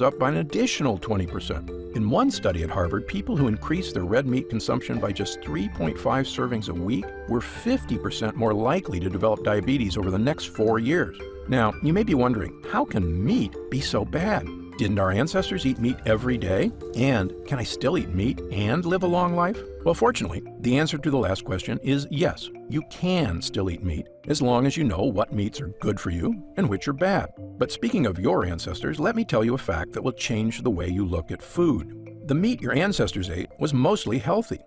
up by an additional 20%. In one study at Harvard, people who increased their red meat consumption by just 3.5 servings a week were 50% more likely to develop diabetes over the next 4 years. Now, you may be wondering, how can meat be so bad? Didn't our ancestors eat meat every day? And can I still eat meat and live a long life? Well, fortunately, the answer to the last question is yes, you can still eat meat, as long as you know what meats are good for you and which are bad. But speaking of your ancestors, let me tell you a fact that will change the way you look at food. The meat your ancestors ate was mostly healthy.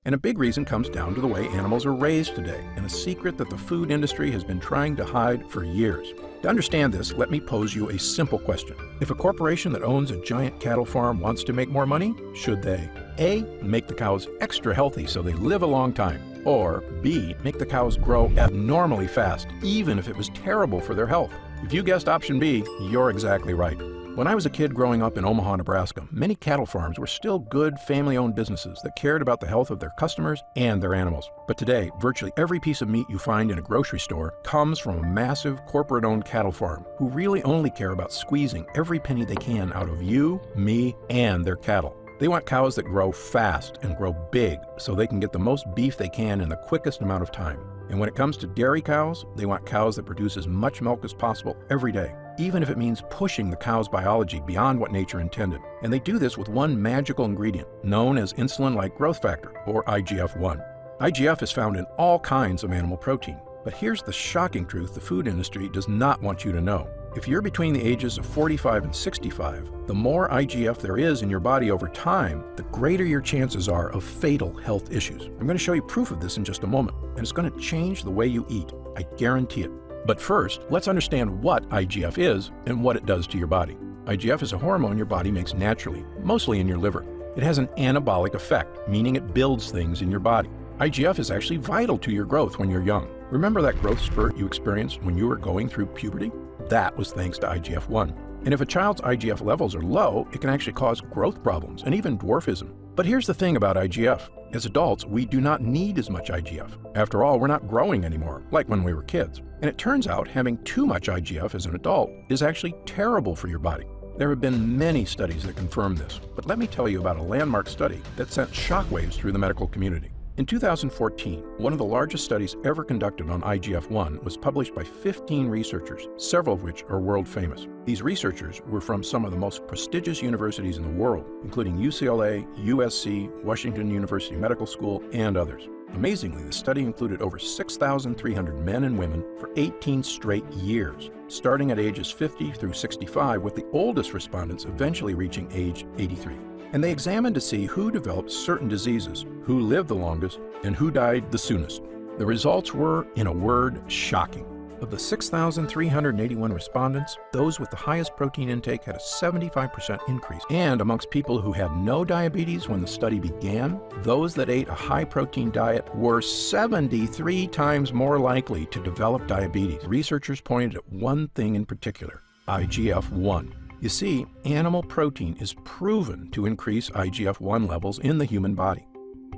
And a big reason comes down to the way animals are raised today, and a secret that the food industry has been trying to hide for years. To understand this, let me pose you a simple question. If a corporation that owns a giant cattle farm wants to make more money, should they A, make the cows extra healthy so they live a long time, or B, make the cows grow abnormally fast, even if it was terrible for their health? If you guessed option B, you're exactly right. When I was a kid growing up in Omaha, Nebraska, many cattle farms were still good family-owned businesses that cared about the health of their customers and their animals. But today, virtually every piece of meat you find in a grocery store comes from a massive corporate-owned cattle farm who really only care about squeezing every penny they can out of you, me, and their cattle. They want cows that grow fast and grow big so they can get the most beef they can in the quickest amount of time. And when it comes to dairy cows, they want cows that produce as much milk as possible every day, even if it means pushing the cow's biology beyond what nature intended. And they do this with one magical ingredient, known as insulin-like growth factor, or IGF-1. IGF is found in all kinds of animal protein. But here's the shocking truth the food industry does not want you to know. If you're between the ages of 45 and 65, the more IGF there is in your body over time, the greater your chances are of fatal health issues. I'm going to show you proof of this in just a moment, and it's going to change the way you eat. I guarantee it. But first, let's understand what IGF is and what it does to your body. IGF is a hormone your body makes naturally, mostly in your liver. It has an anabolic effect, meaning it builds things in your body. IGF is actually vital to your growth when you're young. Remember that growth spurt you experienced when you were going through puberty? That was thanks to IGF-1. And if a child's IGF levels are low, it can actually cause growth problems and even dwarfism. But here's the thing about IGF. As adults, we do not need as much IGF. After all, we're not growing anymore, like when we were kids. And it turns out having too much IGF as an adult is actually terrible for your body. There have been many studies that confirm this, but let me tell you about a landmark study that sent shockwaves through the medical community. In 2014, one of the largest studies ever conducted on IGF-1 was published by 15 researchers, several of which are world famous. These researchers were from some of the most prestigious universities in the world, including UCLA, USC, Washington University Medical School, and others. Amazingly, the study included over 6,300 men and women for 18 straight years, starting at ages 50 through 65, with the oldest respondents eventually reaching age 83. And they examined to see who developed certain diseases, who lived the longest, and who died the soonest. The results were, in a word, shocking. Of the 6,381 respondents, those with the highest protein intake had a 75% increase. And amongst people who had no diabetes when the study began, those that ate a high-protein diet were 73 times more likely to develop diabetes. Researchers pointed at one thing in particular, IGF-1. You see, animal protein is proven to increase IGF-1 levels in the human body.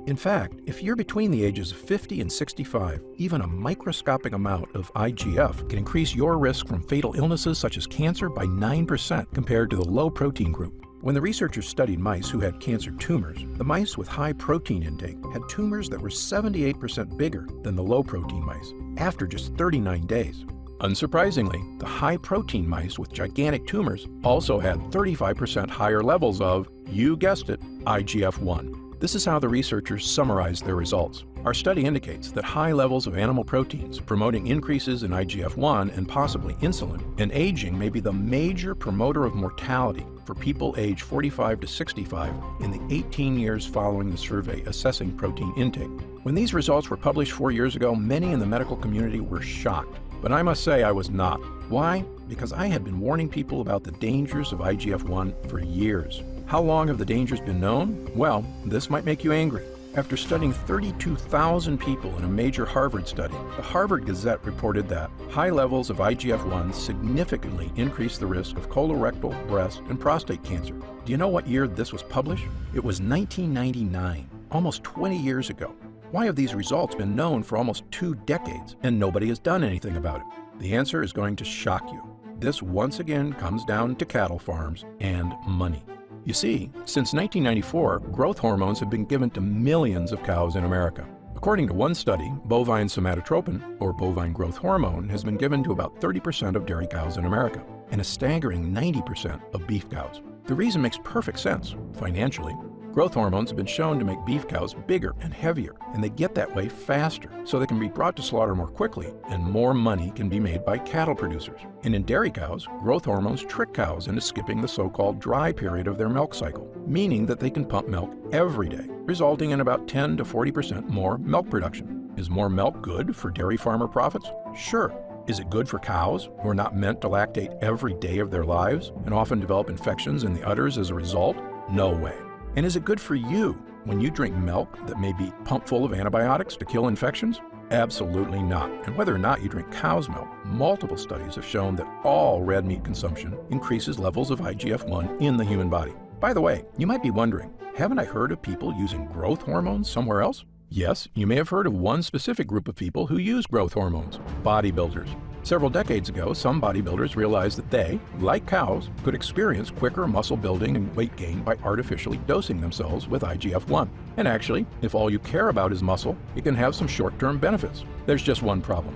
In fact, if you're between the ages of 50 and 65, even a microscopic amount of IGF can increase your risk from fatal illnesses such as cancer by 9% compared to the low protein group. When the researchers studied mice who had cancer tumors, the mice with high protein intake had tumors that were 78% bigger than the low protein mice after just 39 days. Unsurprisingly, the high-protein mice with gigantic tumors also had 35% higher levels of, you guessed it, IGF-1. This is how the researchers summarized their results. Our study indicates that high levels of animal proteins promoting increases in IGF-1 and possibly insulin, and aging may be the major promoter of mortality for people age 45 to 65 in the 18 years following the survey assessing protein intake. When these results were published 4 years ago, many in the medical community were shocked. But I must say I was not. Why? Because I had been warning people about the dangers of IGF-1 for years. How long have the dangers been known? Well, this might make you angry. After studying 32,000 people in a major Harvard study, the Harvard Gazette reported that high levels of IGF-1 significantly increase the risk of colorectal, breast, and prostate cancer. Do you know what year this was published? It was 1999, almost 20 years ago. Why have these results been known for almost 2 decades and nobody has done anything about it? The answer is going to shock you. This once again comes down to cattle farms and money. You see, since 1994, growth hormones have been given to millions of cows in America. According to one study, bovine somatotropin, or bovine growth hormone, has been given to about 30% of dairy cows in America, and a staggering 90% of beef cows. The reason makes perfect sense, financially. Growth hormones have been shown to make beef cows bigger and heavier, and they get that way faster, so they can be brought to slaughter more quickly, and more money can be made by cattle producers. And in dairy cows, growth hormones trick cows into skipping the so-called dry period of their milk cycle, meaning that they can pump milk every day, resulting in about 10 to 40% more milk production. Is more milk good for dairy farmer profits? Sure. Is it good for cows who are not meant to lactate every day of their lives and often develop infections in the udders as a result? No way. And is it good for you when you drink milk that may be pumped full of antibiotics to kill infections? Absolutely not. And whether or not you drink cow's milk, multiple studies have shown that all red meat consumption increases levels of IGF-1 in the human body. By the way, you might be wondering, haven't I heard of people using growth hormones somewhere else? Yes, you may have heard of one specific group of people who use growth hormones: bodybuilders. Several decades ago, some bodybuilders realized that they, like cows, could experience quicker muscle building and weight gain by artificially dosing themselves with IGF-1. And actually, if all you care about is muscle, it can have some short-term benefits. There's just one problem.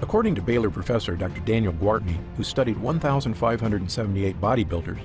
According to Baylor professor Dr. Daniel Gwartney, who studied 1,578 bodybuilders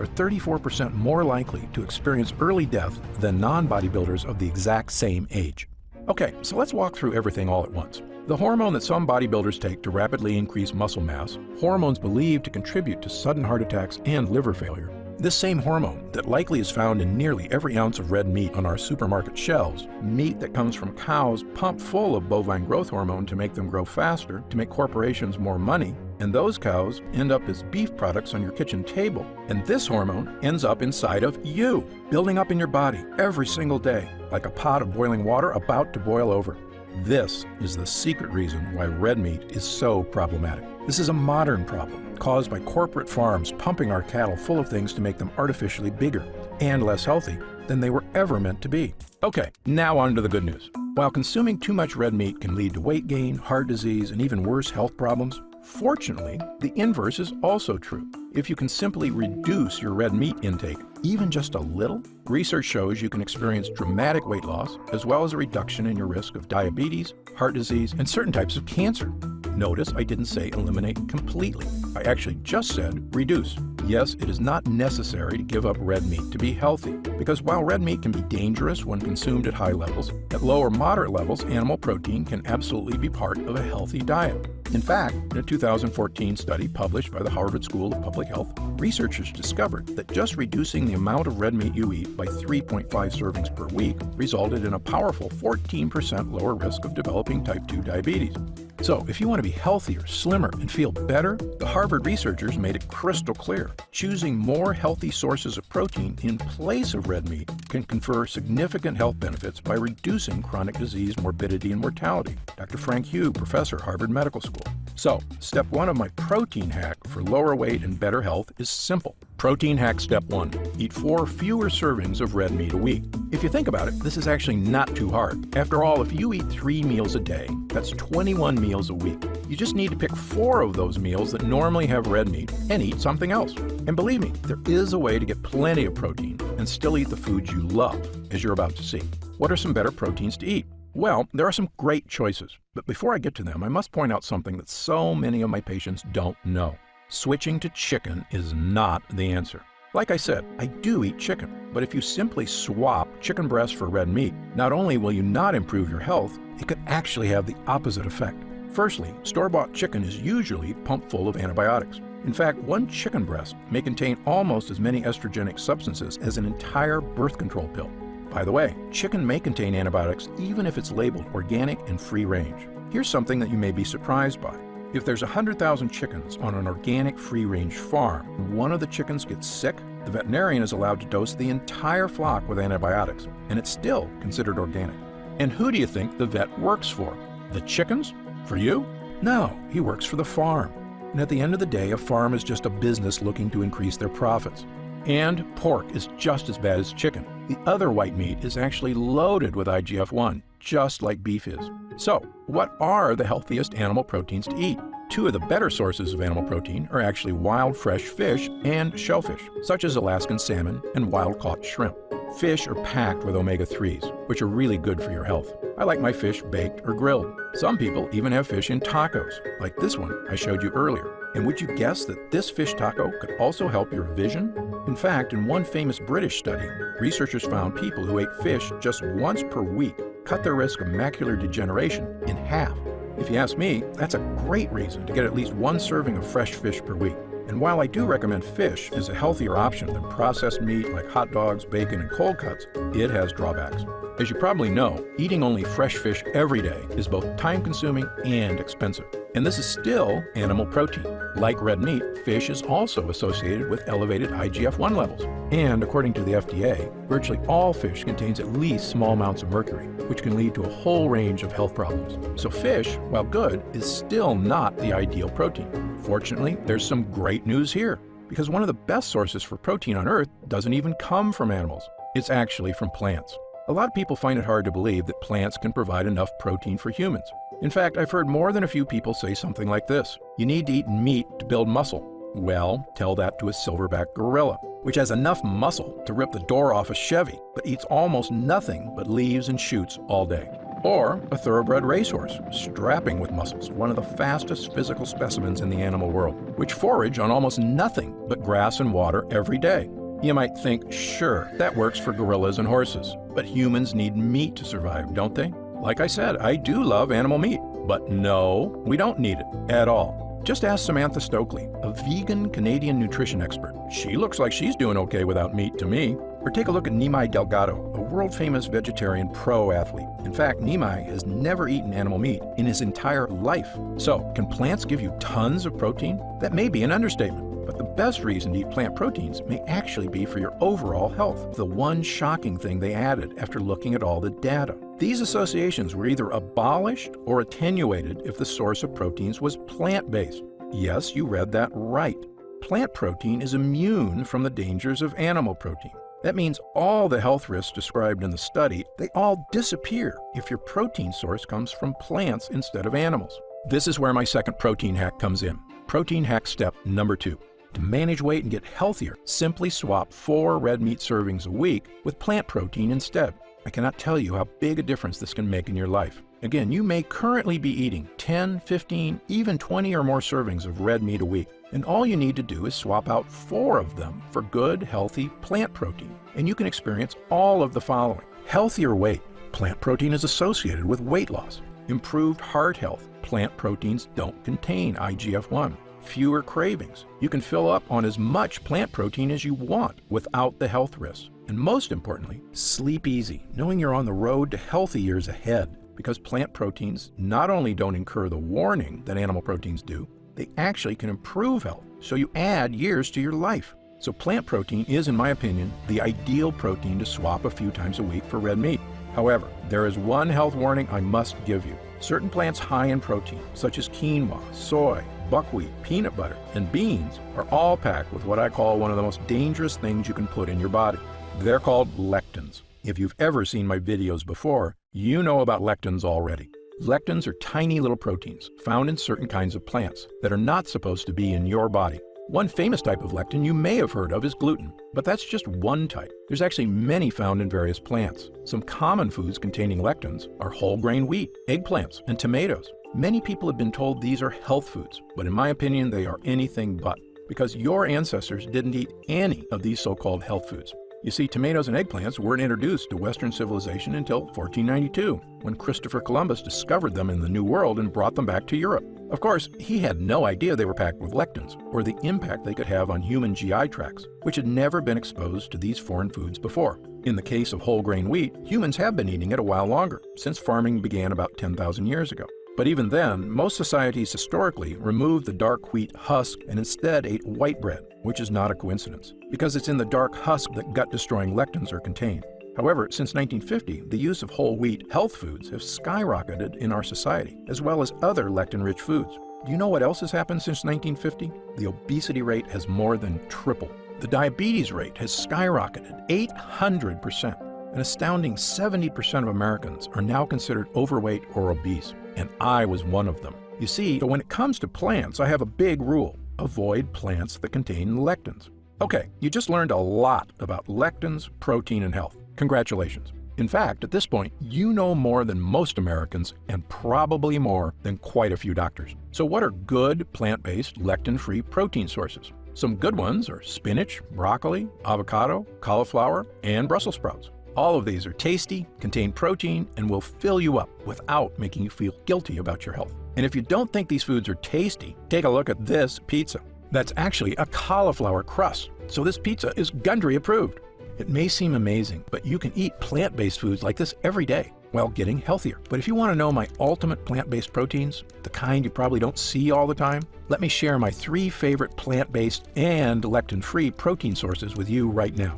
are 34% more likely to experience early death than non-bodybuilders of the exact same age. Okay, so let's walk through everything all at once. The hormone that some bodybuilders take to rapidly increase muscle mass, hormones believed to contribute to sudden heart attacks and liver failure. This same hormone that likely is found in nearly every ounce of red meat on our supermarket shelves, meat that comes from cows pumped full of bovine growth hormone to make them grow faster, to make corporations more money, and those cows end up as beef products on your kitchen table. And this hormone ends up inside of you, building up in your body every single day, like a pot of boiling water about to boil over. This is the secret reason why red meat is so problematic. This is a modern problem caused by corporate farms pumping our cattle full of things to make them artificially bigger and less healthy than they were ever meant to be. Okay, now on to the good news. While consuming too much red meat can lead to weight gain, heart disease, and even worse health problems, fortunately, the inverse is also true. If you can simply reduce your red meat intake, even just a little, research shows you can experience dramatic weight loss, as well as a reduction in your risk of diabetes, heart disease, and certain types of cancer. Notice I didn't say eliminate completely. I actually just said reduce. Yes, it is not necessary to give up red meat to be healthy, because while red meat can be dangerous when consumed at high levels, at low or moderate levels, animal protein can absolutely be part of a healthy diet. In fact, in a 2014 study published by the Harvard School of Public Health, researchers discovered that just reducing the amount of red meat you eat by 3.5 servings per week resulted in a powerful 14% lower risk of developing type 2 diabetes. So, if you want to be healthier, slimmer, and feel better, the Harvard researchers made it crystal clear. Choosing more healthy sources of protein in place of red meat can confer significant health benefits by reducing chronic disease morbidity and mortality. Dr. Frank Hugh, professor, Harvard Medical School. So, step 1 of my protein hack for lower weight and better health is simple. Protein hack step 1. Eat 4 fewer servings of red meat a week. If you think about it, this is actually not too hard. After all, if you eat 3 meals a day, that's 21 meals a week. You just need to pick 4 of those meals that normally have red meat and eat something else. And believe me, there is a way to get plenty of protein and still eat the foods you love, as you're about to see. What are some better proteins to eat? Well, there are some great choices. But before I get to them, I must point out something that so many of my patients don't know. Switching to chicken is not the answer. Like I said, I do eat chicken, but if you simply swap chicken breast for red meat, not only will you not improve your health, it could actually have the opposite effect. Firstly, store-bought chicken is usually pumped full of antibiotics. In fact, one chicken breast may contain almost as many estrogenic substances as an entire birth control pill. By the way, chicken may contain antibiotics even if it's labeled organic and free range. Here's something that you may be surprised by. If there's 100,000 chickens on an organic free-range farm, and one of the chickens gets sick, the veterinarian is allowed to dose the entire flock with antibiotics, and it's still considered organic. And who do you think the vet works for? The chickens? For you? No, he works for the farm. And at the end of the day, a farm is just a business looking to increase their profits. And pork is just as bad as chicken. The other white meat is actually loaded with IGF-1, just like beef is. So, what are the healthiest animal proteins to eat? Two of the better sources of animal protein are actually wild fresh fish and shellfish, such as Alaskan salmon and wild-caught shrimp. Fish are packed with omega-3s, which are really good for your health. I like my fish baked or grilled. Some people even have fish in tacos, like this one I showed you earlier. And would you guess that this fish taco could also help your vision? In fact, in one famous British study, researchers found people who ate fish just once per week cut their risk of macular degeneration in half. If you ask me, that's a great reason to get at least one serving of fresh fish per week. And while I do recommend fish as a healthier option than processed meat like hot dogs, bacon, and cold cuts, it has drawbacks. As you probably know, eating only fresh fish every day is both time-consuming and expensive. And this is still animal protein. Like red meat, fish is also associated with elevated IGF-1 levels. And according to the FDA, virtually all fish contains at least small amounts of mercury, which can lead to a whole range of health problems. So fish, while good, is still not the ideal protein. Fortunately, there's some great news here, because one of the best sources for protein on Earth doesn't even come from animals. It's actually from plants. A lot of people find it hard to believe that plants can provide enough protein for humans. In fact, I've heard more than a few people say something like this: you need to eat meat to build muscle. Well, tell that to a silverback gorilla, which has enough muscle to rip the door off a Chevy, but eats almost nothing but leaves and shoots all day. Or a thoroughbred racehorse, strapping with muscles, one of the fastest physical specimens in the animal world, which forage on almost nothing but grass and water every day. You might think, sure, that works for gorillas and horses, but humans need meat to survive, don't they? Like I said, I do love animal meat, but no, we don't need it at all. Just ask Samantha Stokely, a vegan Canadian nutrition expert. She looks like she's doing okay without meat to me. Or take a look at Nimai Delgado, a world-famous vegetarian pro athlete. In fact, Nimai has never eaten animal meat in his entire life. So, can plants give you tons of protein? That may be an understatement. But the best reason to eat plant proteins may actually be for your overall health, the one shocking thing they added after looking at all the data. These associations were either abolished or attenuated if the source of proteins was plant-based. Yes, you read that right. Plant protein is immune from the dangers of animal protein. That means all the health risks described in the study, they all disappear if your protein source comes from plants instead of animals. This is where my second protein hack comes in. Protein hack step number 2. To manage weight and get healthier, simply swap 4 red meat servings a week with plant protein instead. I cannot tell you how big a difference this can make in your life. Again, you may currently be eating 10, 15, even 20 or more servings of red meat a week, and all you need to do is swap out 4 of them for good, healthy plant protein, and you can experience all of the following. Healthier weight. Plant protein is associated with weight loss. Improved heart health. Plant proteins don't contain IGF-1. Fewer cravings. You can fill up on as much plant protein as you want without the health risks. And most importantly, sleep easy, knowing you're on the road to healthy years ahead, because plant proteins not only don't incur the warning that animal proteins do, they actually can improve health, so you add years to your life. So plant protein is, in my opinion, the ideal protein to swap a few times a week for red meat. However, there is one health warning I must give you. Certain plants high in protein, such as quinoa, soy, buckwheat, peanut butter, and beans, are all packed with what I call one of the most dangerous things you can put in your body. They're called lectins. If you've ever seen my videos before, you know about lectins already. Lectins are tiny little proteins found in certain kinds of plants that are not supposed to be in your body. One famous type of lectin you may have heard of is gluten, but that's just one type. There's actually many found in various plants. Some common foods containing lectins are whole grain wheat, eggplants, and tomatoes. Many people have been told these are health foods, but in my opinion, they are anything but, because your ancestors didn't eat any of these so-called health foods. You see, tomatoes and eggplants weren't introduced to Western civilization until 1492, when Christopher Columbus discovered them in the New World and brought them back to Europe. Of course, he had no idea they were packed with lectins, or the impact they could have on human GI tracts, which had never been exposed to these foreign foods before. In the case of whole grain wheat, humans have been eating it a while longer, since farming began about 10,000 years ago. But even then, most societies historically removed the dark wheat husk and instead ate white bread, which is not a coincidence, because it's in the dark husk that gut-destroying lectins are contained. However, since 1950, the use of whole wheat health foods have skyrocketed in our society, as well as other lectin-rich foods. Do you know what else has happened since 1950? The obesity rate has more than tripled. The diabetes rate has skyrocketed 800%. An astounding 70% of Americans are now considered overweight or obese, and I was one of them. You see, when it comes to plants, I have a big rule. Avoid plants that contain lectins. Okay, you just learned a lot about lectins, protein, and health. Congratulations. In fact, at this point, you know more than most Americans and probably more than quite a few doctors. So what are good plant-based lectin-free protein sources? Some good ones are spinach, broccoli, avocado, cauliflower, and Brussels sprouts. All of these are tasty, contain protein, and will fill you up without making you feel guilty about your health. And if you don't think these foods are tasty, take a look at this pizza. That's actually a cauliflower crust, so this pizza is Gundry approved. It may seem amazing, but you can eat plant-based foods like this every day while getting healthier. But if you want to know my ultimate plant-based proteins, the kind you probably don't see all the time, let me share my 3 favorite plant-based and lectin-free protein sources with you right now.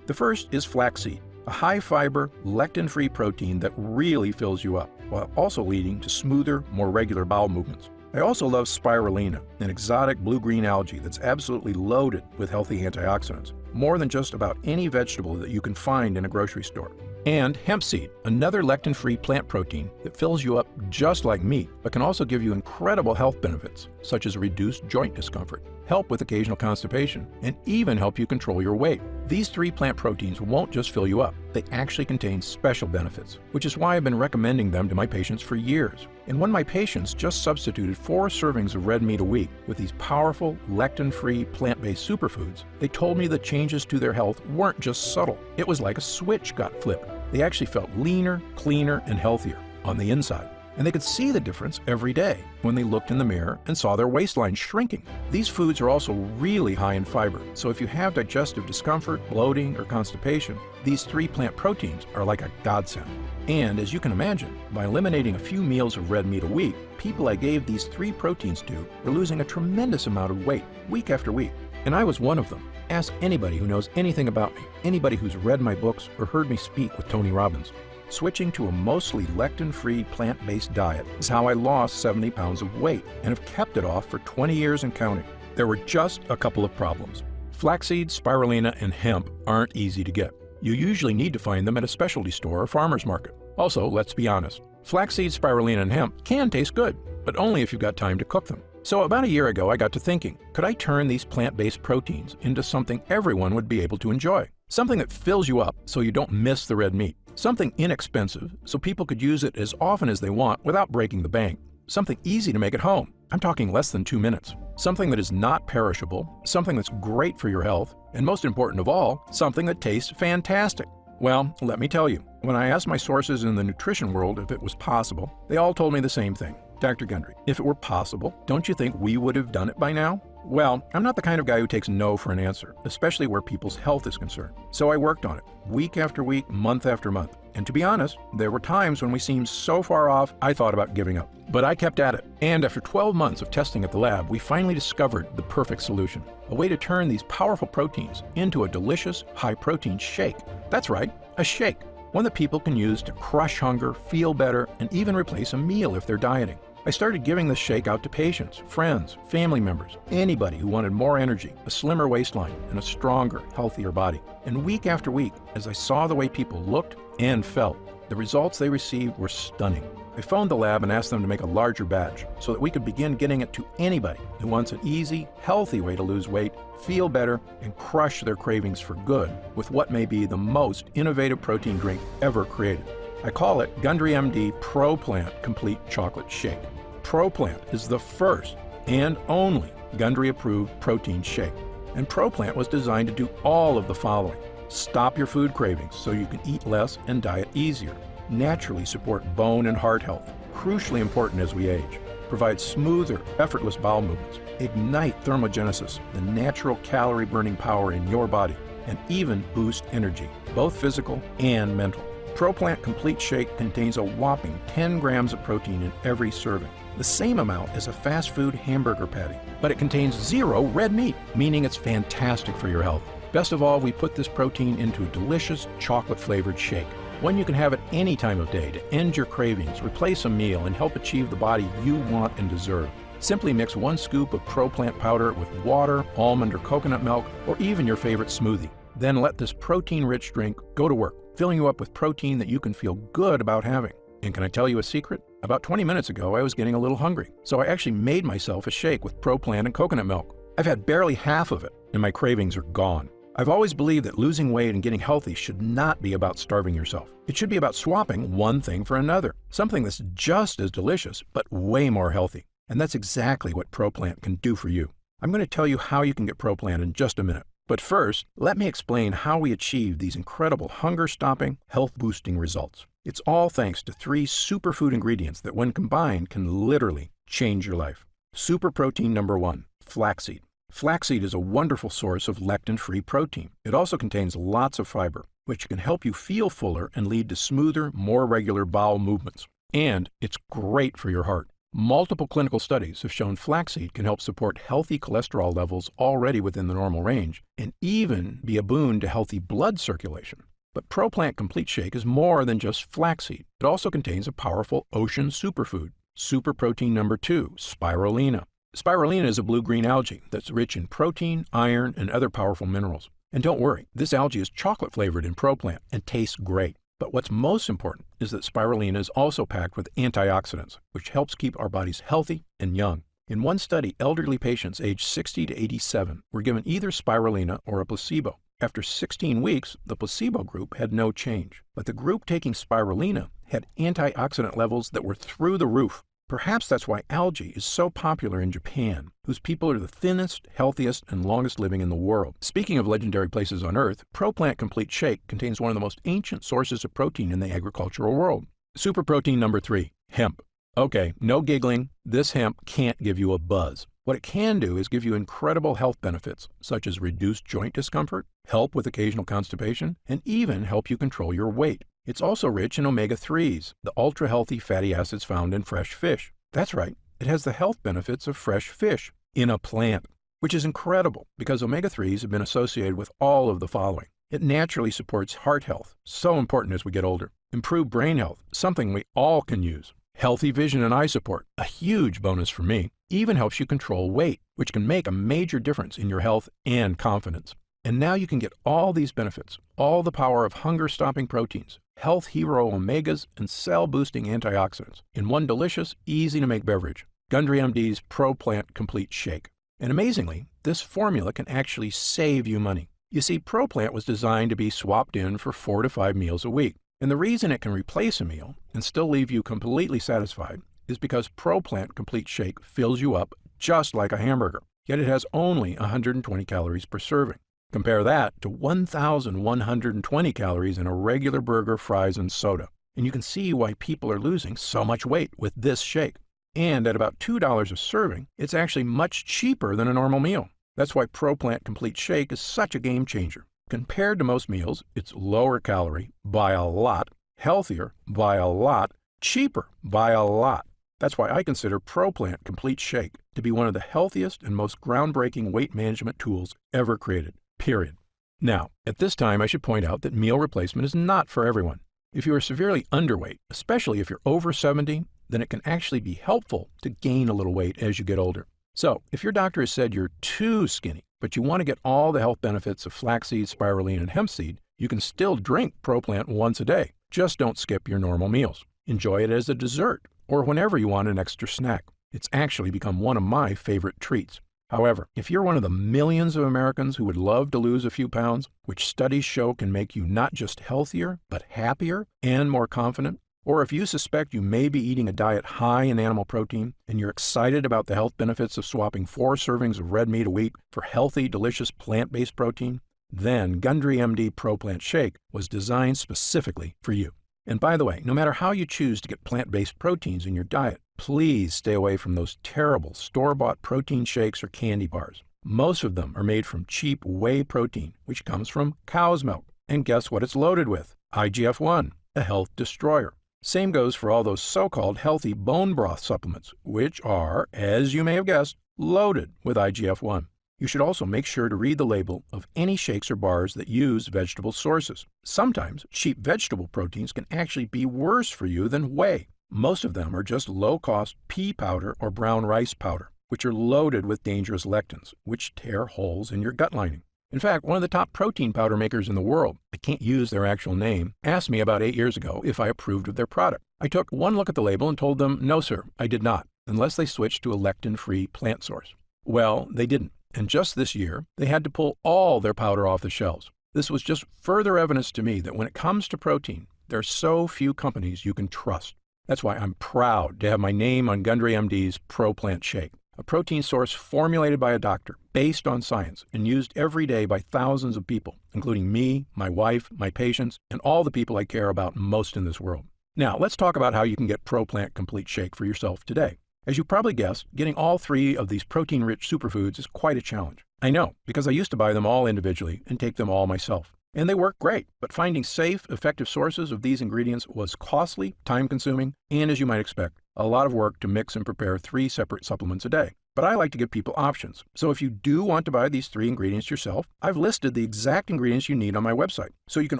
The first is flaxseed, a high-fiber, lectin-free protein that really fills you up, while also leading to smoother, more regular bowel movements. I also love spirulina, an exotic blue-green algae that's absolutely loaded with healthy antioxidants, more than just about any vegetable that you can find in a grocery store. And hemp seed, another lectin-free plant protein that fills you up just like meat, but can also give you incredible health benefits, such as reduced joint discomfort, help with occasional constipation, and even help you control your weight. These 3 plant proteins won't just fill you up, they actually contain special benefits, which is why I've been recommending them to my patients for years. And one of my patients just substituted 4 servings of red meat a week with these powerful, lectin-free, plant-based superfoods. They told me the changes to their health weren't just subtle. It was like a switch got flipped. They actually felt leaner, cleaner, and healthier on the inside. And they could see the difference every day when they looked in the mirror and saw their waistline shrinking. These foods are also really high in fiber, so if you have digestive discomfort, bloating, or constipation, these 3 plant proteins are like a godsend. And as you can imagine, by eliminating a few meals of red meat a week, people I gave these 3 proteins to were losing a tremendous amount of weight week after week. And I was one of them. Ask anybody who knows anything about me, anybody who's read my books or heard me speak with Tony Robbins. Switching to a mostly lectin-free plant-based diet is how I lost 70 pounds of weight and have kept it off for 20 years and counting. There were just a couple of problems. Flaxseed, spirulina, and hemp aren't easy to get. You usually need to find them at a specialty store or farmer's market. Also, let's be honest, flaxseed, spirulina, and hemp can taste good, but only if you've got time to cook them. So about a year ago, I got to thinking, could I turn these plant-based proteins into something everyone would be able to enjoy? Something that fills you up so you don't miss the red meat. Something inexpensive so people could use it as often as they want without breaking the bank. Something easy to make at home. I'm talking less than 2 minutes. Something that is not perishable, something that's great for your health, and most important of all, something that tastes fantastic. Well, let me tell you, when I asked my sources in the nutrition world if it was possible, they all told me the same thing. Dr. Gundry, if it were possible, don't you think we would have done it by now? Well, I'm not the kind of guy who takes no for an answer, especially where people's health is concerned. So I worked on it, week after week, month after month. And to be honest, there were times when we seemed so far off, I thought about giving up. But I kept at it. And after 12 months of testing at the lab, we finally discovered the perfect solution. A way to turn these powerful proteins into a delicious, high-protein shake. That's right, a shake. One that people can use to crush hunger, feel better, and even replace a meal if they're dieting. I started giving this shake out to patients, friends, family members, anybody who wanted more energy, a slimmer waistline, and a stronger, healthier body. And week after week, as I saw the way people looked and felt, the results they received were stunning. I phoned the lab and asked them to make a larger batch so that we could begin getting it to anybody who wants an easy, healthy way to lose weight, feel better, and crush their cravings for good with what may be the most innovative protein drink ever created. I call it Gundry MD Pro Plant Complete Chocolate Shake. Pro Plant is the first and only Gundry-approved protein shake. And Pro Plant was designed to do all of the following. Stop your food cravings so you can eat less and diet easier. Naturally support bone and heart health, crucially important as we age. Provide smoother, effortless bowel movements. Ignite thermogenesis, the natural calorie-burning power in your body. And even boost energy, both physical and mental. Pro Plant Complete Shake contains a whopping 10 grams of protein in every serving, the same amount as a fast food hamburger patty. But it contains 0 red meat, meaning it's fantastic for your health. Best of all, we put this protein into a delicious chocolate-flavored shake. One you can have at any time of day to end your cravings, replace a meal, and help achieve the body you want and deserve. Simply mix 1 scoop of Pro Plant powder with water, almond or coconut milk, or even your favorite smoothie. Then let this protein-rich drink go to work, filling you up with protein that you can feel good about having. And can I tell you a secret? About 20 minutes ago, I was getting a little hungry, so I actually made myself a shake with Pro Plan and coconut milk. I've had barely half of it, and my cravings are gone. I've always believed that losing weight and getting healthy should not be about starving yourself. It should be about swapping one thing for another, something that's just as delicious, but way more healthy. And that's exactly what ProPlant can do for you. I'm going to tell you how you can get ProPlant in just a minute. But first, let me explain how we achieve these incredible hunger-stopping, health-boosting results. It's all thanks to 3 superfood ingredients that, when combined, can literally change your life. Super protein number 1, flaxseed. Flaxseed is a wonderful source of lectin-free protein. It also contains lots of fiber, which can help you feel fuller and lead to smoother, more regular bowel movements. And it's great for your heart. Multiple clinical studies have shown flaxseed can help support healthy cholesterol levels already within the normal range and even be a boon to healthy blood circulation. But ProPlant Complete Shake is more than just flaxseed. It also contains a powerful ocean superfood, super protein number 2, spirulina. Spirulina is a blue-green algae that's rich in protein, iron, and other powerful minerals. And don't worry, this algae is chocolate-flavored in ProPlant and tastes great. But what's most important is that spirulina is also packed with antioxidants, which helps keep our bodies healthy and young. In one study, elderly patients aged 60 to 87 were given either spirulina or a placebo. After 16 weeks, the placebo group had no change, but the group taking spirulina had antioxidant levels that were through the roof. Perhaps that's why algae is so popular in Japan, whose people are the thinnest, healthiest, and longest living in the world. Speaking of legendary places on Earth, ProPlant Complete Shake contains one of the most ancient sources of protein in the agricultural world. Super protein number 3, hemp. Okay, no giggling, this hemp can't give you a buzz. What it can do is give you incredible health benefits, such as reduced joint discomfort, help with occasional constipation, and even help you control your weight. It's also rich in omega-3s, the ultra-healthy fatty acids found in fresh fish. That's right, it has the health benefits of fresh fish in a plant, which is incredible because omega-3s have been associated with all of the following. It naturally supports heart health, so important as we get older. Improved brain health, something we all can use. Healthy vision and eye support, a huge bonus for me. Even helps you control weight, which can make a major difference in your health and confidence. And now you can get all these benefits, all the power of hunger-stopping proteins, health hero omegas, and cell-boosting antioxidants in one delicious, easy-to-make beverage, Gundry MD's ProPlant Complete Shake. And amazingly, this formula can actually save you money. You see, ProPlant was designed to be swapped in for 4 to 5 meals a week. And the reason it can replace a meal and still leave you completely satisfied is because ProPlant Complete Shake fills you up just like a hamburger, yet it has only 120 calories per serving. Compare that to 1,120 calories in a regular burger, fries, and soda. And you can see why people are losing so much weight with this shake. And at about $2 a serving, it's actually much cheaper than a normal meal. That's why ProPlant Complete Shake is such a game changer. Compared to most meals, it's lower calorie by a lot, healthier by a lot, cheaper by a lot. That's why I consider ProPlant Complete Shake to be one of the healthiest and most groundbreaking weight management tools ever created. Period. Now, at this time, I should point out that meal replacement is not for everyone. If you are severely underweight, especially if you're over 70, then it can actually be helpful to gain a little weight as you get older. So, if your doctor has said you're too skinny, but you want to get all the health benefits of flaxseed, spirulina, and hemp seed, you can still drink ProPlant once a day. Just don't skip your normal meals. Enjoy it as a dessert or whenever you want an extra snack. It's actually become one of my favorite treats. However, if you're one of the millions of Americans who would love to lose a few pounds, which studies show can make you not just healthier, but happier and more confident, or if you suspect you may be eating a diet high in animal protein and you're excited about the health benefits of swapping 4 servings of red meat a week for healthy, delicious plant-based protein, then Gundry MD ProPlant Shake was designed specifically for you. And by the way, no matter how you choose to get plant-based proteins in your diet, please stay away from those terrible store-bought protein shakes or candy bars. Most of them are made from cheap whey protein, which comes from cow's milk. And guess what it's loaded with? IGF-1, a health destroyer. Same goes for all those so-called healthy bone broth supplements, which are, as you may have guessed, loaded with IGF-1. You should also make sure to read the label of any shakes or bars that use vegetable sources. Sometimes cheap vegetable proteins can actually be worse for you than whey. Most of them are just low-cost pea powder or brown rice powder, which are loaded with dangerous lectins, which tear holes in your gut lining. In fact, one of the top protein powder makers in the world, I can't use their actual name, asked me about 8 years ago if I approved of their product. I took one look at the label and told them, no sir, I did not, unless they switched to a lectin-free plant source. Well, they didn't, and just this year, they had to pull all their powder off the shelves. This was just further evidence to me that when it comes to protein, there are so few companies you can trust. That's why I'm proud to have my name on Gundry MD's ProPlant Shake, a protein source formulated by a doctor, based on science, and used every day by thousands of people, including me, my wife, my patients, and all the people I care about most in this world. Now, let's talk about how you can get ProPlant Complete Shake for yourself today. As you probably guessed, getting all 3 of these protein-rich superfoods is quite a challenge. I know, because I used to buy them all individually and take them all myself. And they work great, but finding safe, effective sources of these ingredients was costly, time-consuming, and as you might expect, a lot of work to mix and prepare 3 separate supplements a day. But I like to give people options. So if you do want to buy these 3 ingredients yourself, I've listed the exact ingredients you need on my website, so you can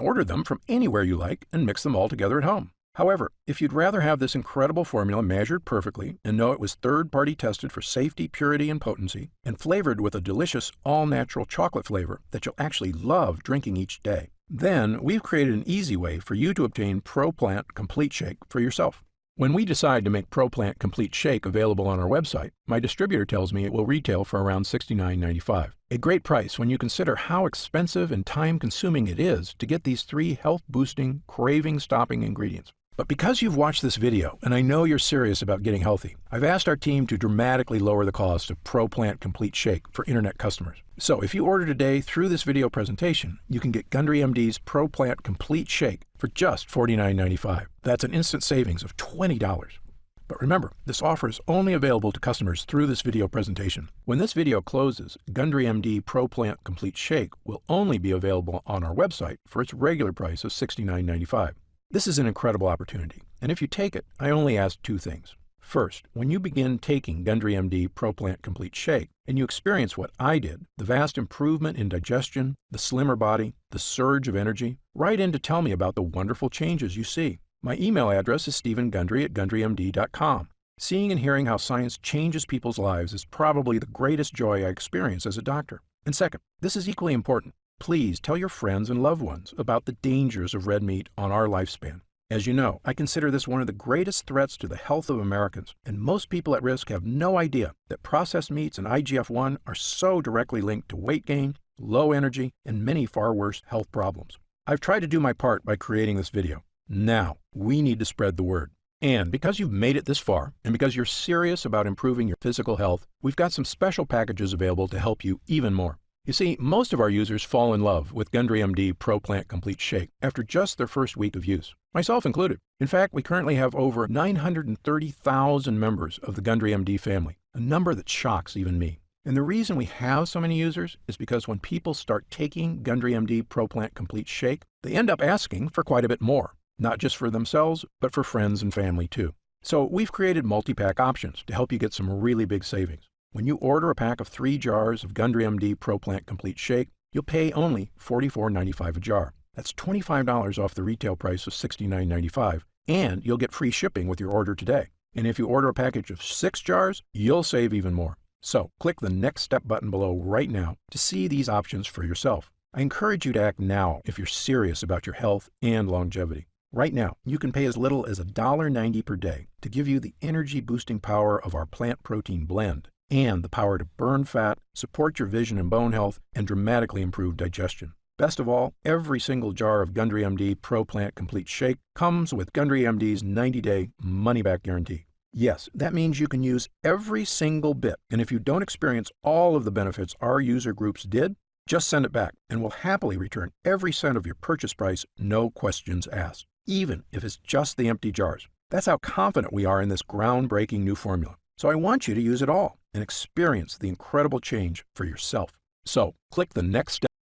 order them from anywhere you like and mix them all together at home. However, if you'd rather have this incredible formula measured perfectly and know it was third-party tested for safety, purity, and potency, and flavored with a delicious all-natural chocolate flavor that you'll actually love drinking each day, then we've created an easy way for you to obtain ProPlant Complete Shake for yourself. When we decide to make ProPlant Complete Shake available on our website, my distributor tells me it will retail for around $69.95. A great price when you consider how expensive and time-consuming it is to get these 3 health-boosting, craving-stopping ingredients. But because you've watched this video, and I know you're serious about getting healthy, I've asked our team to dramatically lower the cost of ProPlant Complete Shake for internet customers. So if you order today through this video presentation, you can get Gundry MD's ProPlant Complete Shake for just $49.95. That's an instant savings of $20. But remember, this offer is only available to customers through this video presentation. When this video closes, Gundry MD ProPlant Complete Shake will only be available on our website for its regular price of $69.95. This is an incredible opportunity, and if you take it, I only ask 2 things. First, when you begin taking Gundry MD ProPlant Complete Shake, and you experience what I did, the vast improvement in digestion, the slimmer body, the surge of energy, write in to tell me about the wonderful changes you see. My email address is stephengundry@gundrymd.com. Seeing and hearing how science changes people's lives is probably the greatest joy I experience as a doctor. And second, this is equally important. Please tell your friends and loved ones about the dangers of red meat on our lifespan. As you know, I consider this one of the greatest threats to the health of Americans, and most people at risk have no idea that processed meats and IGF-1 are so directly linked to weight gain, low energy, and many far worse health problems. I've tried to do my part by creating this video. Now, we need to spread the word. And because you've made it this far, and because you're serious about improving your physical health, we've got some special packages available to help you even more. You see, most of our users fall in love with Gundry MD ProPlant Complete Shake after just their first week of use, myself included. In fact, we currently have over 930,000 members of the Gundry MD family, a number that shocks even me. And the reason we have so many users is because when people start taking Gundry MD ProPlant Complete Shake, they end up asking for quite a bit more, not just for themselves, but for friends and family too. So we've created multi-pack options to help you get some really big savings. When you order a pack of 3 jars of Gundry MD ProPlant Complete Shake, you'll pay only $44.95 a jar. That's $25 off the retail price of $69.95, and you'll get free shipping with your order today. And if you order a package of 6 jars, you'll save even more. So click the Next Step button below right now to see these options for yourself. I encourage you to act now if you're serious about your health and longevity. Right now, you can pay as little as $1.90 per day to give you the energy-boosting power of our plant protein blend, and the power to burn fat, support your vision and bone health, and dramatically improve digestion. Best of all, every single jar of Gundry MD ProPlant Complete Shake comes with Gundry MD's 90-day money-back guarantee. Yes, that means you can use every single bit, and if you don't experience all of the benefits our user groups did, just send it back, and we'll happily return every cent of your purchase price, no questions asked, even if it's just the empty jars. That's how confident we are in this groundbreaking new formula. So I want you to use it all and experience the incredible change for yourself. So click the Next Step